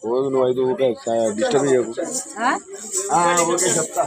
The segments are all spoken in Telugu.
రోజు నువ్వు అయితే ఊకే డిస్టర్బ్ చేయకు. ఓకే చెప్తా.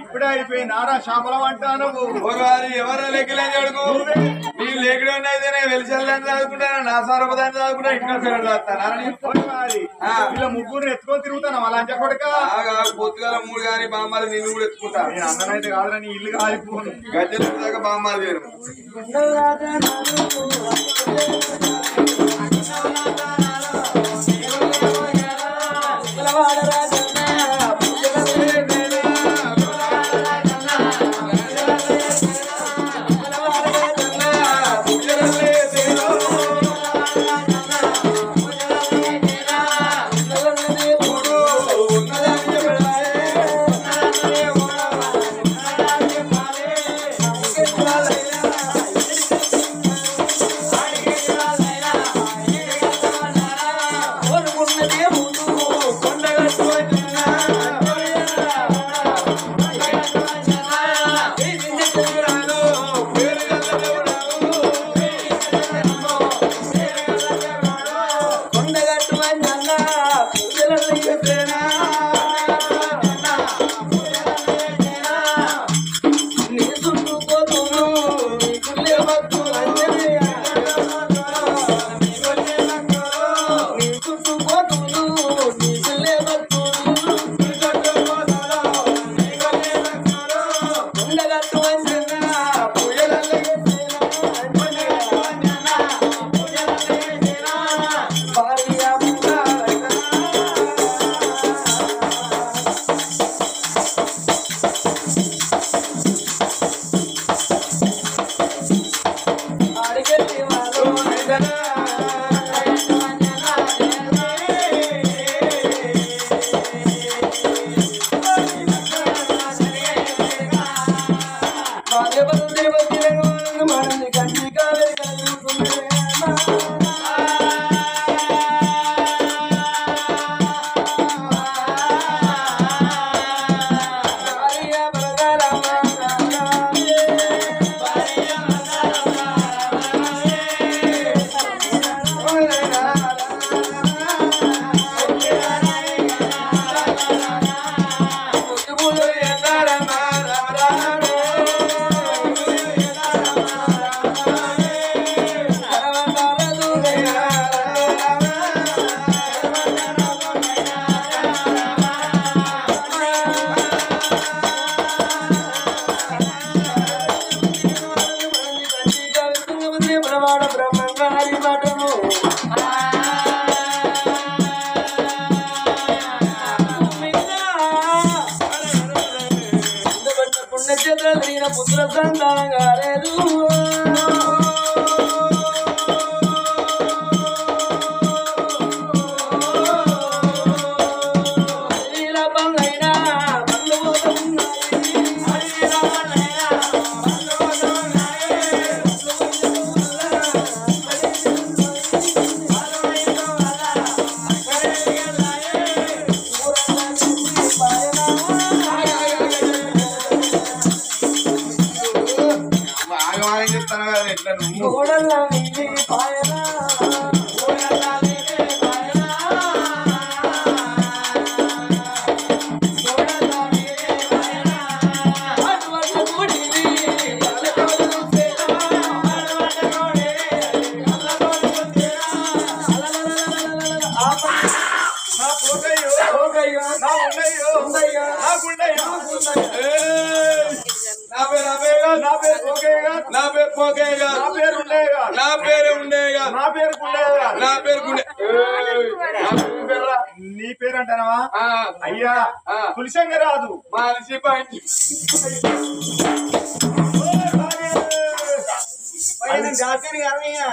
ఇప్పుడే అయిపోయి నాడా శాపలం అంటాను. ఎవరో లెక్కలేని అడుగు నీవు లేకడే అయితేనే వెలిసెల్లని చదువుకుంటాను, నా సారపదాన్ని చదువుకుంటా ఇంకా ఇలా ముగ్గురు ఎత్తుకొని తిరుగుతాను అలా అంచ కొడుక. పొద్దుగాల 3 గాని బామ్మాలి నిన్ను కూడా ఎత్తుకుంటా. నేను అందనైతే కాదులని ఇల్లు కాలిపోను. గద్దెలు దాకా బామ్మాలి వేరు. కొండగట్టు చేతులు తిరిగిన పుత్ర సంతానం కాలేదు నీ పేరు అంటానవా అయ్యా తులసంగా రాదు మనిషి జాతీయ కాదయ్యా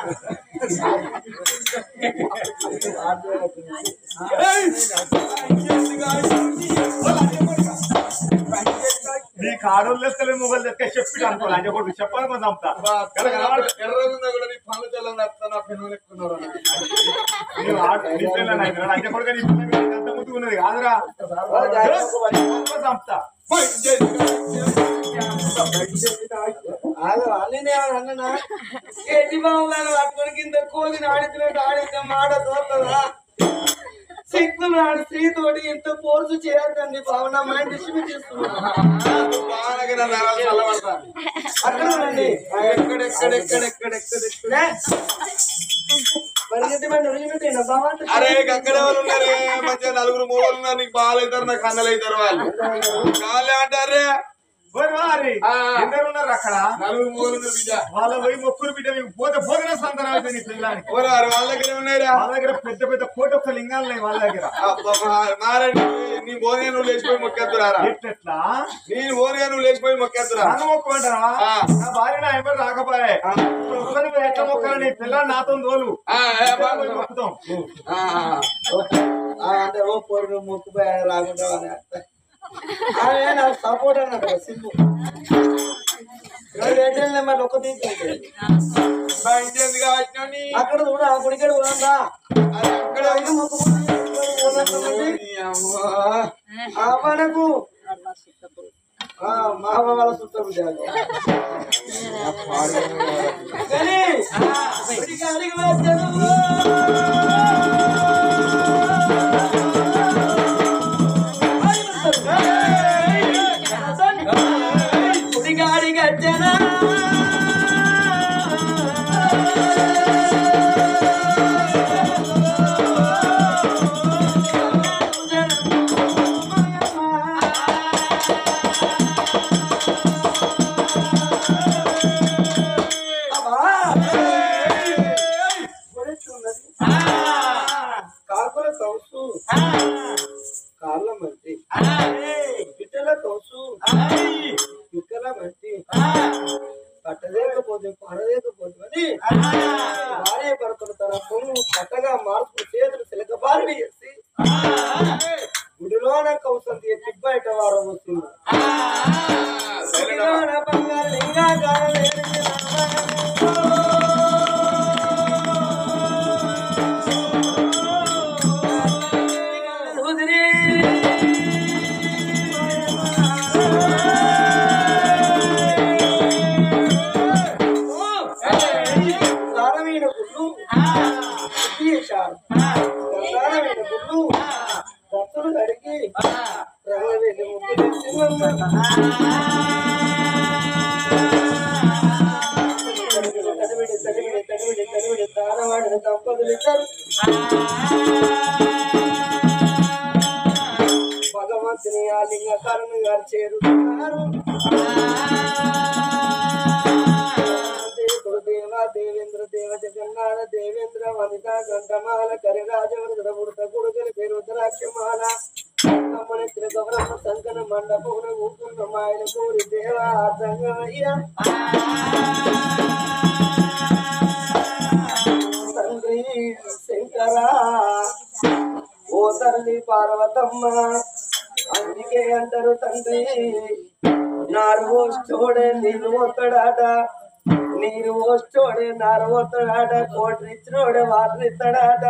నీ కాడోళ్ళు తెస్తలే మొబైల్ తెస్తే చెప్పి అనుకోవాలి అంటే కొడుకు చెప్పాలి కొంచెం చంపుతా ఎర్రగుందా కూడా నీ పనులు తెల్లని నా పెన్ను ఎక్కున్నారు అంటే కొడుకు నీ అంత ముందు ఉన్నది కాదురా చంపుతా అన్నా ఎట్టి బాగున్నాను పట్టుకొని కింద కోదిని ఆడుతున్నట్టు ఆడితే మాట తోస్తుందా సిగ్గున్నాడు స్త్రీతోటి ఇంత పోర్సు చేయొద్దండి భావన మైండ్ డిస్ట్రిబ్యూట్ చేస్తున్నాను అక్కడ ఉండండి ఎక్కడెక్కడెక్కడెక్కడెక్కడే అరే అక్కడ ఎవరు ఉన్నారే మంచిగా నలుగురు మూడు ఉన్నారు నీకు బాగా అవుతారు నాకు అన్నలు అవుతారు వాళ్ళు కాలే అంటారే ఎందరున్నారు అక్కడ నలుగురు మూడు బిడ్డ వాళ్ళ పోయి మొక్కురు బిడ్డ పోతే పోగిన సంతానం అయితే నీ పిల్లానికి వాళ్ళ దగ్గర ఉన్నారా వాళ్ళ దగ్గర పెద్ద పెద్ద కోటొక్క లింగాలు ఉన్నాయి వాళ్ళ దగ్గర మారండి నీ ఓనిగా నువ్వు లేచిపోయి మొక్కేద్దురారా ఎట్లా నేను ఓనిగా నువ్వు లేచిపోయి మొక్కేద్దురా నన్ను మొక్కుమంటారా నా భార్య నా ఎంబడి రాకపోయే ఎట్లా మొక్కాలి నీ పిల్లని నాతో తోలు మొక్కుతాం అంటే ఓ పొరుగు మొక్కుపోయా రాకుండా నాకు సపోర్ట్ అన్నట్టు సింపు నెంబర్ ఒక్క తీసుకుంటే అక్కడ కూడా ఆ గుడికాడ పోదా అక్కడ మనకు మా వాళ్ళ చుట్టాలు కానీ గుడిగాడి గజ్జనా కాకుల కౌసు కాళ్ళ మట్టి పిట్టల కౌసు పిక్కల మట్టి పట్టలేకపోతే పడలేకపోతే అని భార్య భర్తలు తన సొమ్ము కట్టగా మార్పు చేతులు చిలకబారిని చేసి గుడిలోన కౌసం తీసి బయట వారం వస్తుంది బంగారు లింగా భక్తులు అడిగి రంగవేలి తడివిడి తారవాడిన దంపతులు ఇద్దరు భగవంతుని ఆ లింగకారుని గారు చేరుతున్నారు దేవేంద్ర దేవ జగన్నాథ దేవేంద్ర వనిత గంటమాల కరిరాజవృత వృత గుడుగల పేరు రుద్రాక్షమాల అమ్మని తిరగవరమ్మ సంకన మండపమున ఊకున్న మాయల పూరి దేవా తంగయ్య తండ్రి శంకరా ఓ తల్లి పార్వతమ్మ అందుకే అంటారు తండ్రి నారు పోస్తోడే నీరు పోతాడాట నీరు పోస్తోడే నారు పోతాడాట కోటి ఇచ్చినోడే వాటర్ ఇస్తాడాట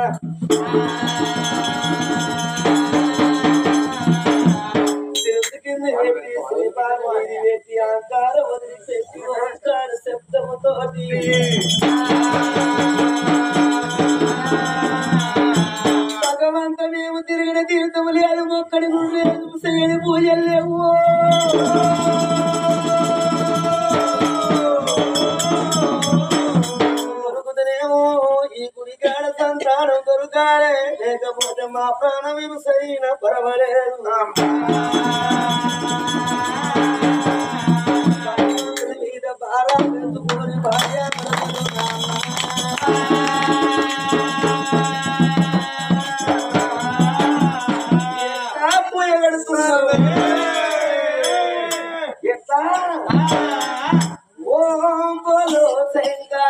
కింద పెట్టి శ్రీపార్వతి పెట్టి ఆకార వదిలిపెట్టి ఓంకార శబ్దముతోటి భగవంత మేము తిరిగిన తీర్థము లేదు మొక్కడి గుడి లేదు చేయని పూజలు లేవు దొరుకుతనేమో ఈ గుడికాడ సంతానం దొరకాలే లేకపోతే మా ప్రాణం విమసైన పర్వాలేదు మీద భారాలు భార్య పోయగడుతున్నారు ఎట్లా ఓం బోలో శంకర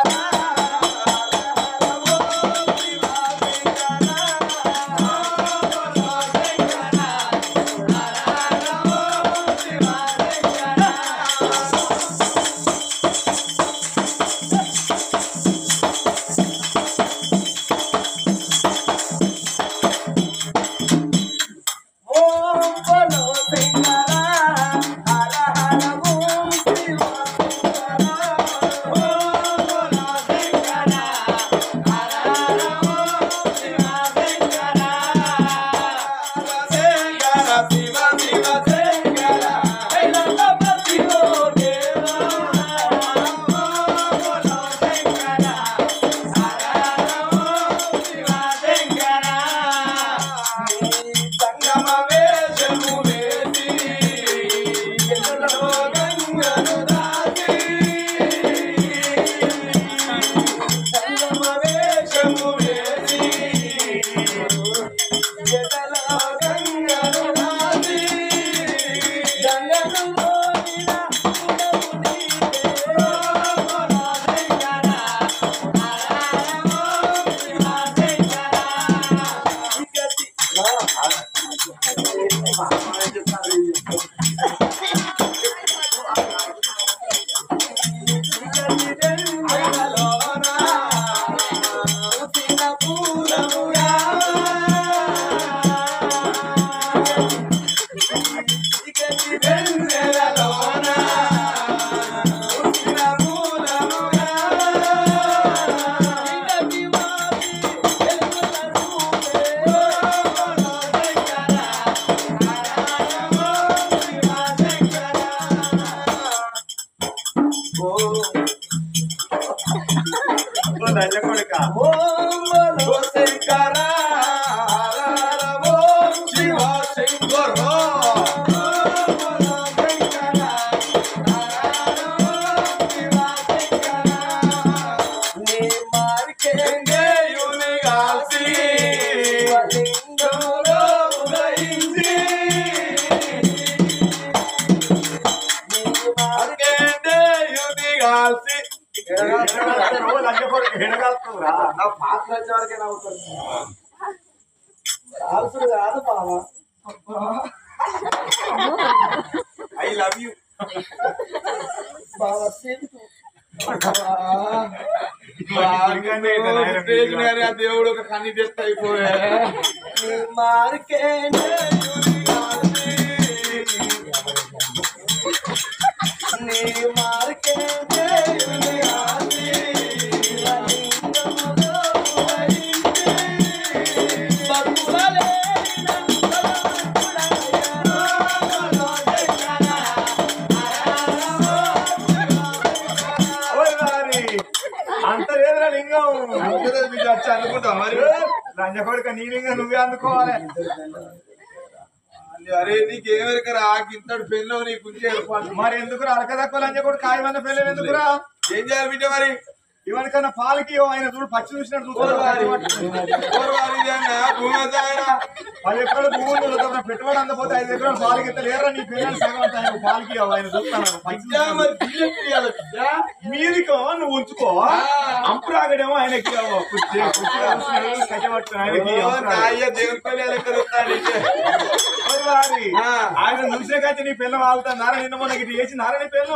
కాదు బావా ఐ లవ్ యూ బావా దేవుడు ఒక కన్నీ తెస్తా అయిపోయా మార్కే మార్కే అంతలేదురా లింగం వచ్చి అనుకుంటా మరి లంజకొడుక నీ లింగం నువ్వే అందుకోవాలి. అరే నీకేమెరకరా ఇంతటి పెళ్ళి నీకు మరి ఎందుకురా అరక తక్కువ లంజకొడుకు కాయమన్న పెళ్ళి ఎందుకురా? ఏం చేయాలి బిడ్డ మరి ఇవనికన్నా పాలకి ఆయన చూడు పచ్చి చూసినట్టు పది ఎకరాలు భూములు పెట్టుబడి అందపోతే 5 ఎకరాలు పాలకి లేరా నీ పిల్లలు సగం పాలకి ఆయన చూస్తాను మీదికో నువ్వు ఉంచుకో అంపురాగడేమో ఆయనకి ఆయన చూసే కంటే నీ పిల్లలు వాళ్తా నారాయణ నిన్న మొన్న ఇటు చేసి నారాయణ పిల్లలు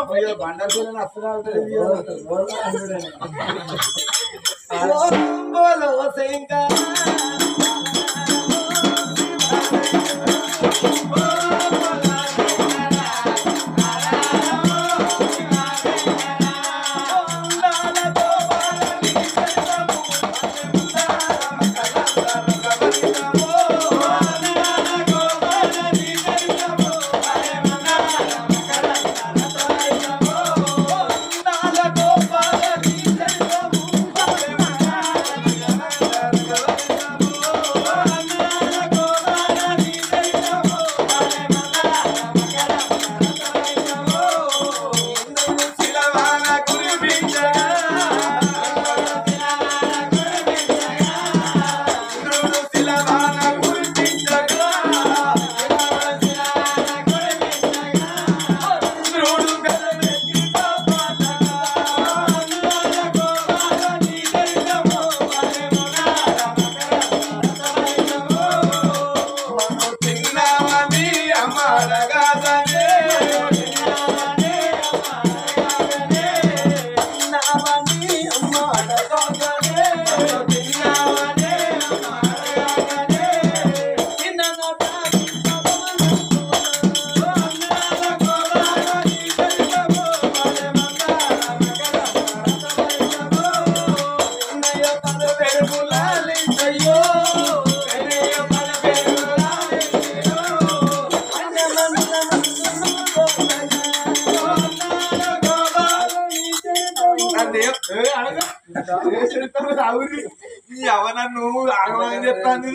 నన్ను ఆగమని చెప్తాను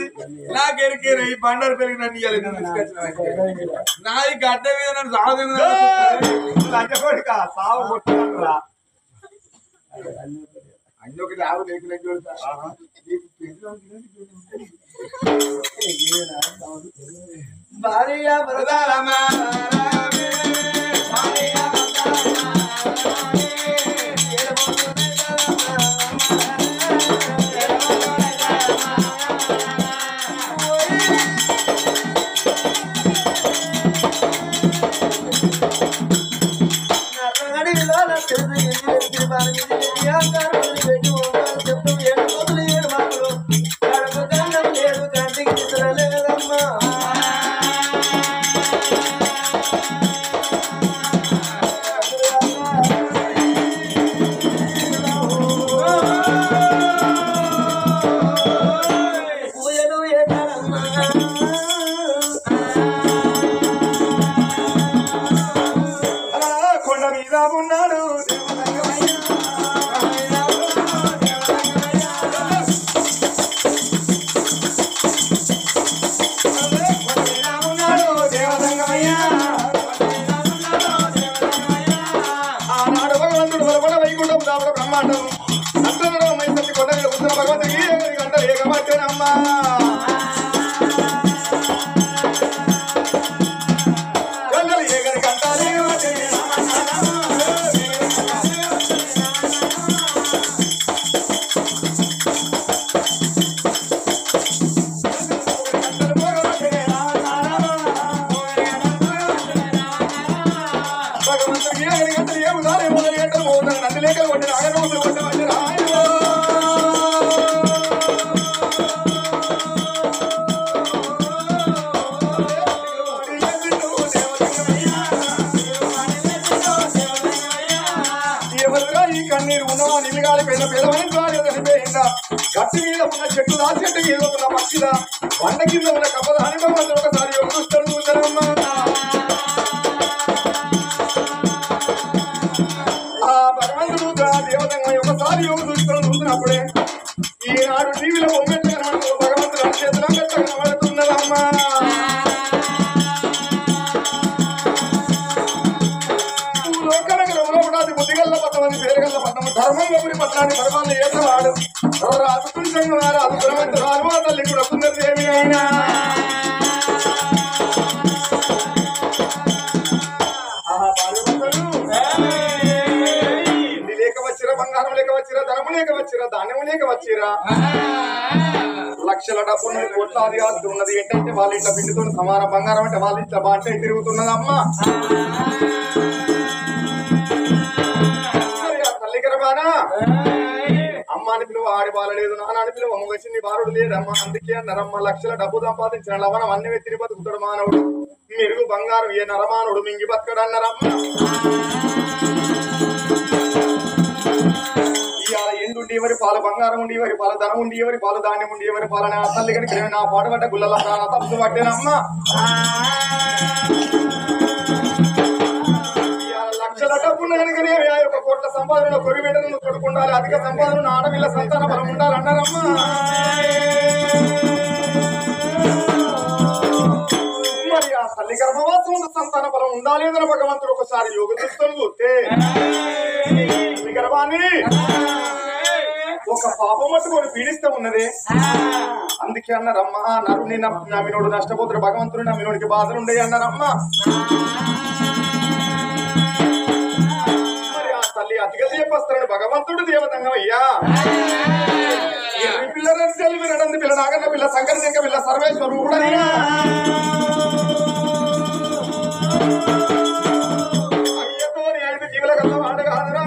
నాకెరికేరు ఈ బండారు పెరిగి నన్ను ఇవ్వాలి నాది గడ్డ మీద నన్ను సాగు కొట్టుకుంటురా అన్ని ఒకటి ఆవు లేకు భార్య గట్టి మీద ఉన్న చెట్టు ఆ చెట్టు మీద ఉన్న పక్షిల వంట కింద ఉన్న కప్పదాని ఒకసారి చూస్తారమ్మా ఆ భగవంతుడు దేవతంగా ఒకసారి చూస్తున్నప్పుడే ఈనాడు టీవీలో బొమ్మెట్టు కనబడుతూ భగవంతుడు చేతులు గట్ట కనబడుతున్నదమ్మా లోకనగరంలో పద్మాది బుద్ధిగల్ల పద్మని పేరుగల్ల పద్మము ధర్మంగపురి పట్లాన్ని ధర్మాన్ని ఏతవాడు రాజుకుని సంగమారు అది గుణవంతుడు రాజుమా తల్లి కూడా సుందరదేవి అయినా బంగారం లేక వచ్చిరా ధనము లేక వచ్చిరా ధాన్యము లేక వచ్చిరా లక్షల డబ్బు ఉన్నది కోట్లాది ఆస్తి ఉన్నది ఏంటంటే వాళ్ళ ఇంట్లో పిండితో సమానం బంగారం అంటే వాళ్ళ ఇంట్లో బాంటే తిరుగుతున్నది అమ్మ తల్లి గర్భానా అమ్మ అని పిలువ ఆడి బాలలేదు నాన్న అని పిలువ అమ్మగచ్చింది బాలుడు లేదమ్మ అందుకే అన్నారమ్మ లక్షల డబ్బు సంపాదించిన లవణం అన్ని తిరిగి బతుకుతాడు మానవుడు మెరుగు బంగారం ఏ నరమానుడు మింగి బతకడు అన్నారమ్మ ఎండుండి ఎవరి పాల బంగారం ఉండి ఎవరి పాల ధనం ఉండి ఎవరి పాల ధాన్యం ఉండి ఎవరి పాల నా తల్లి కనుక నా పాటపడ్డ గుళ్ళ తప్పు పట్టేనమ్మ లక్షల డబ్బున్న కనుకనే ఆ యొక్క కోట్ల సంపాదనలో కొరి వెంటనే కొడుకుండాలి అధిక సంపాదన ఆడపిల్ల సంతాన బలం ఉండాలన్నారమ్మా మరి ఆ తల్లి గర్భవాసం సంతాన బలం ఉండాలి అని భగవంతుడు ఒకసారి యోగ దృష్టిని చూస్తే గర్భాన్ని ఒక పాపం మట్టుకొని పీడిస్తూ ఉన్నది అందుకే అన్నారమ్మా నరుని నమ్మినోడు నష్టపోతుడు భగవంతుడు నమ్మినోడికి బాధలు ఉండే అన్నారమ్మా మరి ఆ తల్లి అతిగా చెప్పేస్తాడు భగవంతుడు దేవతంగా అయ్యా పిల్లలని తల్లి వినడంది పిల్ల నాగన్న పిల్ల సంకర పిల్ల సర్వేశ్వరు కూడా అయ్యతో 5 జీవుల కల్లా వాడు కాదురా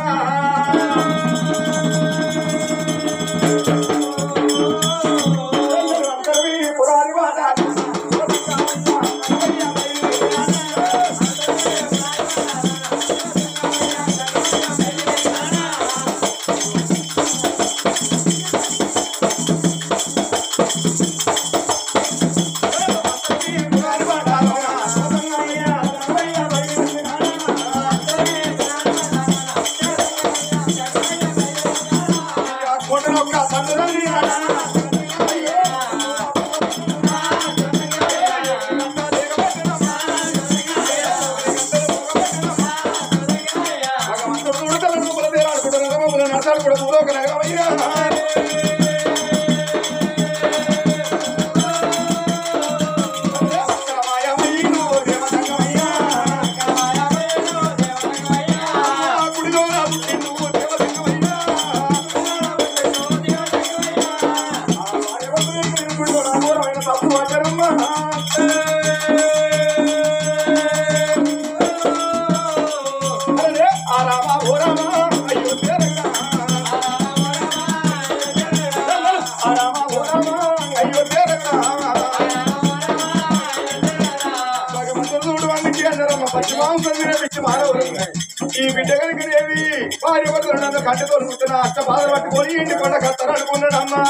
ఈ బిడ్డ కనుకనేవి భార్య భర్తలు కంటితో కూర్చున్న అష్ట బాధలు పట్టుకొని ఇంటి కొండ కత్తరు అనుకున్నాడమ్మా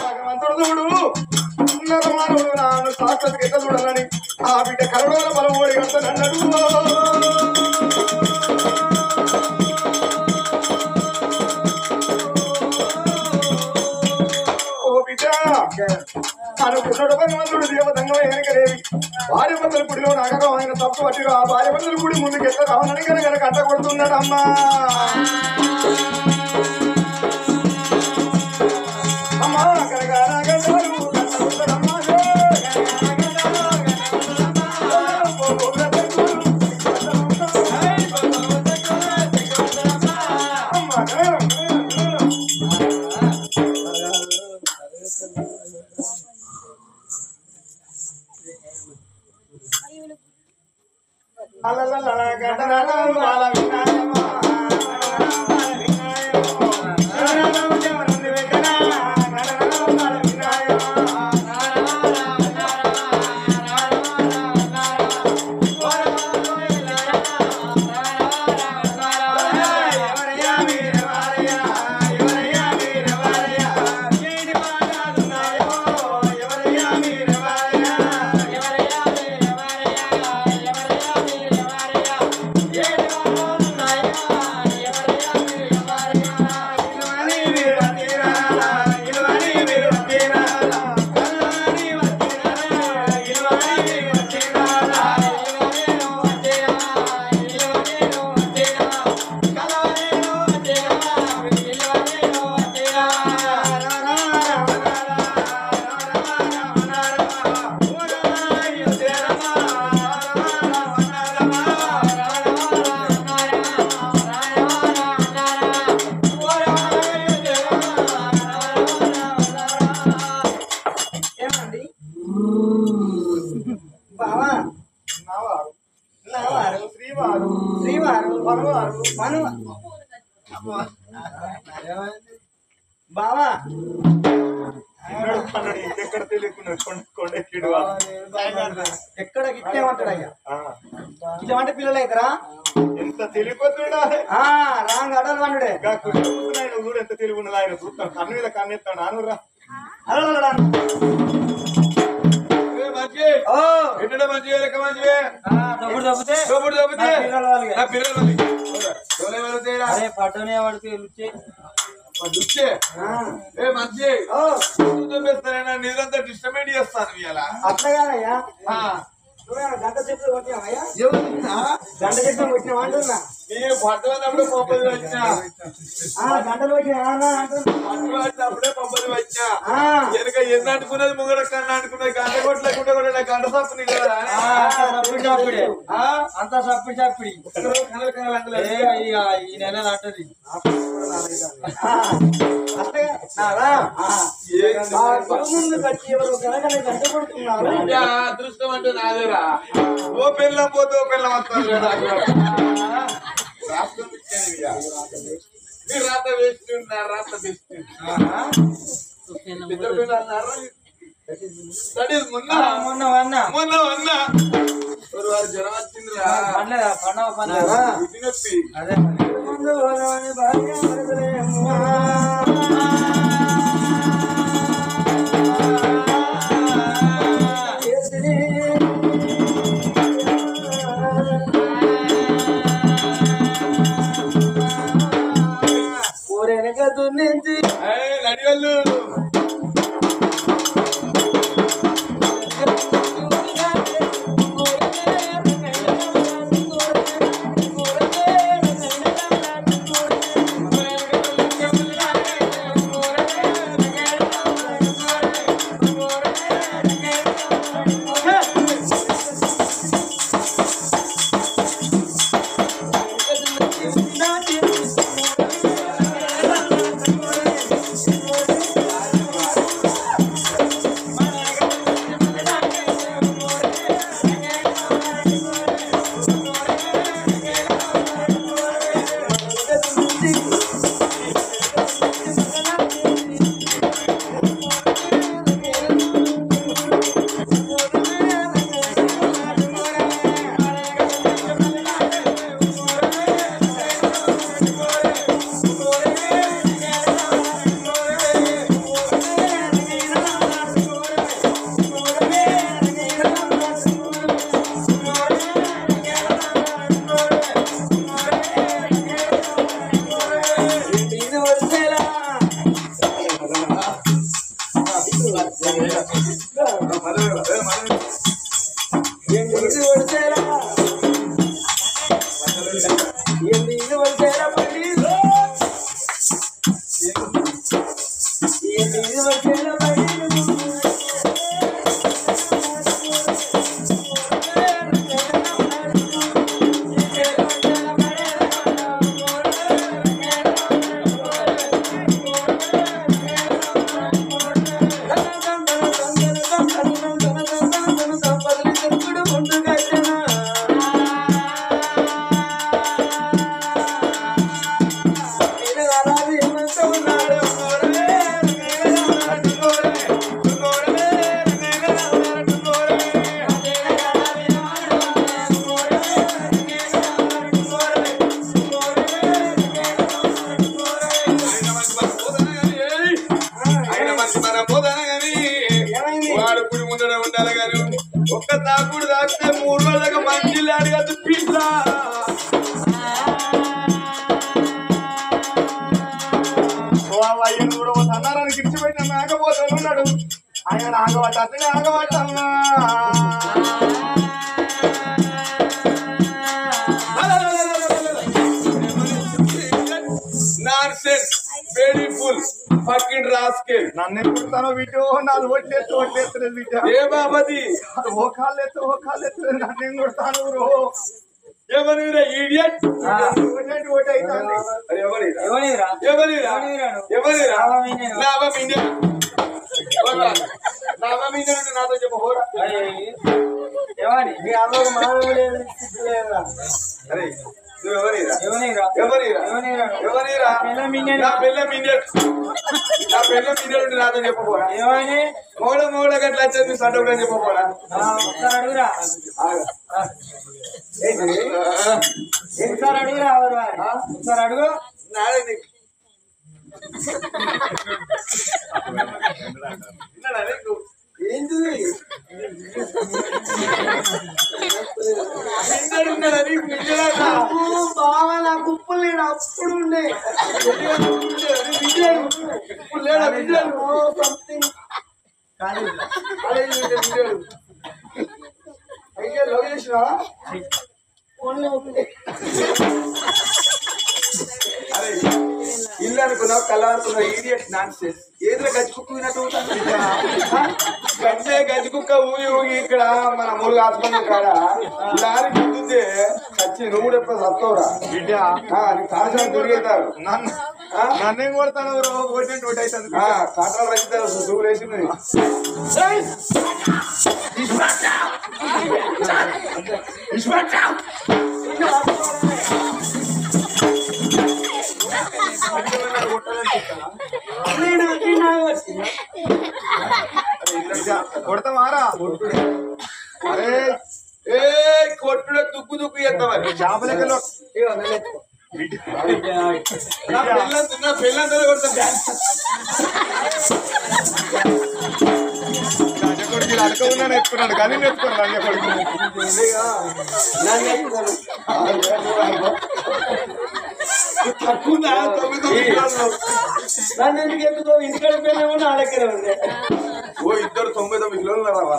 భగవంతుడు చూడు నరమానవుడు నాను సాక్షాత్ ఎట్లా చూడాలని ఆ బిడ్డ కరడోల బలం ఓడి కడతానన్నాడు అనుకున్నాడు భగవంతుడు దేవతంగా వెనకలేవి భార్య భర్తల గుడిలో నాగరం ఆయన తప్పు పట్టిరు ఆ భార్య భర్తల గుడి ముందుకు ఎట్లా రావనని కనుక కట్ట కొడుతున్నాడు అమ్మా అమ్మా కనుక బావా నావారు నావారు శ్రీవారు శ్రీవారు మనవారు మను బావా ఎక్కడ తెలియకుండా కొండెక్కిడు ఎక్కడ ఇట్లేమంటాడు అయ్యా ఇట్లేమంటే పిల్లలు అవుతారా ఎంత తెలియపోతున్నా రాంగ్ అడలు వండుడే ఆయన చూడు ఎంత తెలివి ఉన్నది ఆయన చూస్తాను కన్ను మీద కన్నెత్తాడు నానురా మంచిగా లెక్క మంచివే దొబ్బుడు దొబ్బితే దొబ్బుడు దొబ్బితే పిల్లలు పిల్లలు అరే పట్టునే పడితే రుచి దుచ్చే ఏ మంచి చూపిస్తానైనా నిద్రంతా డిస్టర్బెంట్ చేస్తాను ఇలా అట్లా కాదయ్యా గంట చెట్లు కొట్టినావయ్యా గంట చెట్లు కొట్టినావా అంటున్నా నేను పట్టుకున్నప్పుడు పంపది వచ్చినా గంటలు కొట్టినా పట్టుకున్నప్పుడే పంపది వచ్చినా వెనక ఎన్ని అనుకున్నది ముంగడ కన్నా అనుకున్నది గంట కొట్టలేకుండా కూడా గంట సప్పుని కదా సప్పుడు చప్పుడే అంతా సప్పుడు చప్పుడి కనలు కనలు అందులో ఈ నెల అంటది ముందు కచ్చి ఎవరు గంట కొడుతున్నారు అదృష్టం అంటే నాదేరా ఓ పిల్లం పోతే ఓ పిల్లం వస్తాను రాష్ట్రం మీరు రాత వేస్తున్నారు రాత వేస్తున్నారు ఇద్దరు పిల్లలు అన్నారా స్టడీస్ మొన్న వారు జ్వరం వచ్చిందిరా ఇది నొప్పి అదే ముందు దున్నించి నడివల్లు ఒక్క తాకుడు తాకితే 3 రోజులకు మంచి అడగదు పిల్ల అయ్యను కూడా సన్నారానికి ఇచ్చిపెట్టిన మేకపోతాను ఉన్నాడు ఆయన ఆగబట్ట అతనే ఆగబట్టమ్మా నాన్సెన్స్ బ్యూటిఫుల్ ఫకింగ్ రాస్కెల్ నన్ను ఎప్పుడుతానో వీటో నాలుగు ఓట్లేస్తుంది వీట ఏ బాబది ఓ కాళ్ళెత్తు నన్ను ఏం కొడతాను బ్రో ఎవరిరా ఇడియట్ ఓటు అవుతుంది ఎవరిరా నాతో చెప్ప మరి మీ అవ్వకు మానవ లేదు లేదా అరే నువ్వు ఎవరిరా ఎవరిరా ఎవరిరా ఎవరిరా ఎవరిరా పిల్ల మిన్నే నా పిల్ల మిన్నెడు నాతో చెప్పబోరా ఏమని మోడ గట్ల వచ్చేది సండవుడు అని చెప్పబోరా ఒకసారి అడుగురా ఒకసారి అడుగురా ఎవరు వారు ఒకసారి అడుగు నాడే నీకు ఏంటిది బాగా నా కుప్పలు లేడు అప్పుడు ఉండే సంథింగ్ అయ్యా లవ్ చేసినా అరే ఇల్లు అనుకున్నావు కళ అనుకున్నావు ఈడియట్ నాన్ సెన్స్ ఏదో గజ్జి కుక్క గజ్జి కుక్క ఊగి ఊగి ఇక్కడ మన మురుగు హాస్పిటల్ కాడ లారీ గుద్దుతే చచ్చి నువ్వు కూడా ఎప్పుడు సత్తవురా బిడ్డ కాల్చాలని తిరిగేతారు నన్నేం కొడతాను ఓటే ఓటు అవుతుంది కాట్రాలు రచితారు దూరం వేసింది కొడతామారా అరే ఏ కొట్టుడే దుక్కు దుక్కు చేస్తామని చేపలెక్కలో నా పిల్లలతో కొడతా కొడుకు అడక ఉన్నాడు ఎత్తుకున్నాడు కానీ ఎత్తుకున్నాడు లంజ కొడుకు నన్ను ఎందుకు ఎందుకో ఇంటికాడ పోయినా నా దగ్గర ఉంది ఓ ఇద్దరు 99 కిలోలు రావా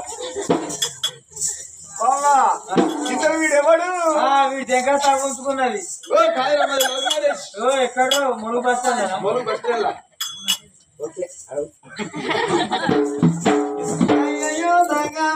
ఇద్దరు వీడెవడు వీడి దగ్గర తగ్గుతున్నది ఓ కాయరా ఓ ఎక్కడో మురుగు బస్తాను మొదలు బస్ ఓకే అయ్యో దగా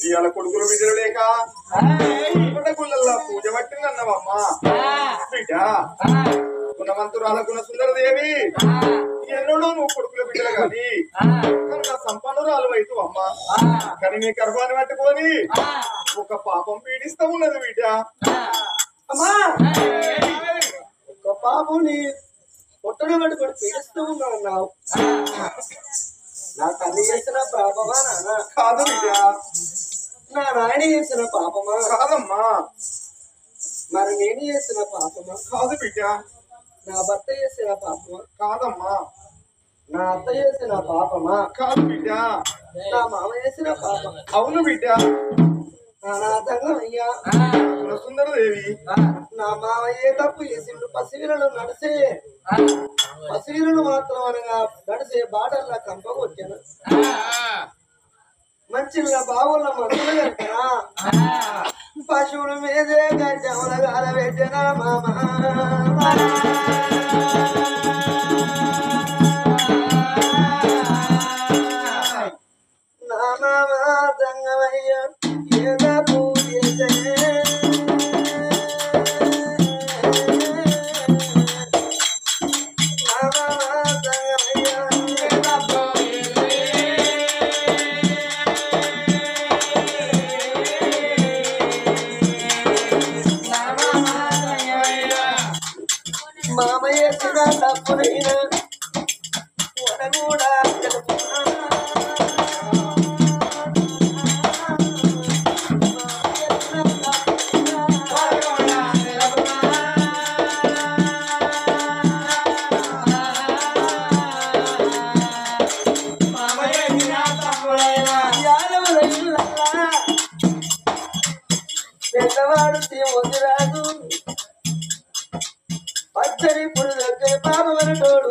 ఇవాళ కొడుకులు బిడ్డలు లేక గుళ్ళల్లో పూజ పట్టిందన్నవమ్మా బిడ్డ గుణవంతురాల గుణ సుందరదేవి ఎన్నడూ నువ్వు కొడుకుల బిడ్డలు కానీ నా సంపన్నురాలు అయితు అమ్మా కానీ నీ గర్భాన్ని పట్టుకొని ఒక పాపం పీడిస్తా ఉన్నది బిడ్డ అమ్మా ఒక పాపని పొట్టను పట్టుకొని పీడిస్తూ ఉన్నావు నా తల్లి చేసిన పాపమా నాన్న కాదు బిడ్డ నా నాయన చేసిన పాపమా కాదమ్మా మరి నేను చేసిన పాపమా కాదు బిడ్డ నా భర్త చేసిన పాపమా కాదమ్మా నా అత్త చేసిన పాపమా కాదు బిడ్డ నా మామ చేసిన పాపం అవును బిడ్డ నా తంగయ్యా సుందరదేవి నా మామ ఏ తప్పు చేసిండు పసివిరలు నడిసే పసివిరలు మాత్రం అనగా నడిసే బాటల్లా కంపకొచ్చాను మంచిగా బావుల మందులు కట్టనా పశువుల మీదే గడ్డముల గాల పెట్టనా మామ నా మామ తంగమయ్య ఏ తప్పు చేసే మామయ్య తప్పునైనా కూడా పెద్దవాడు వదిరాదు పచ్చడి పురుగొచ్చే పాపమనటోడు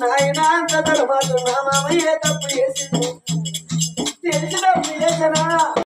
నాయన అంత తర్వాత నా మామయ్య తప్పు చేసింది తెలిసి తప్పు చేసనా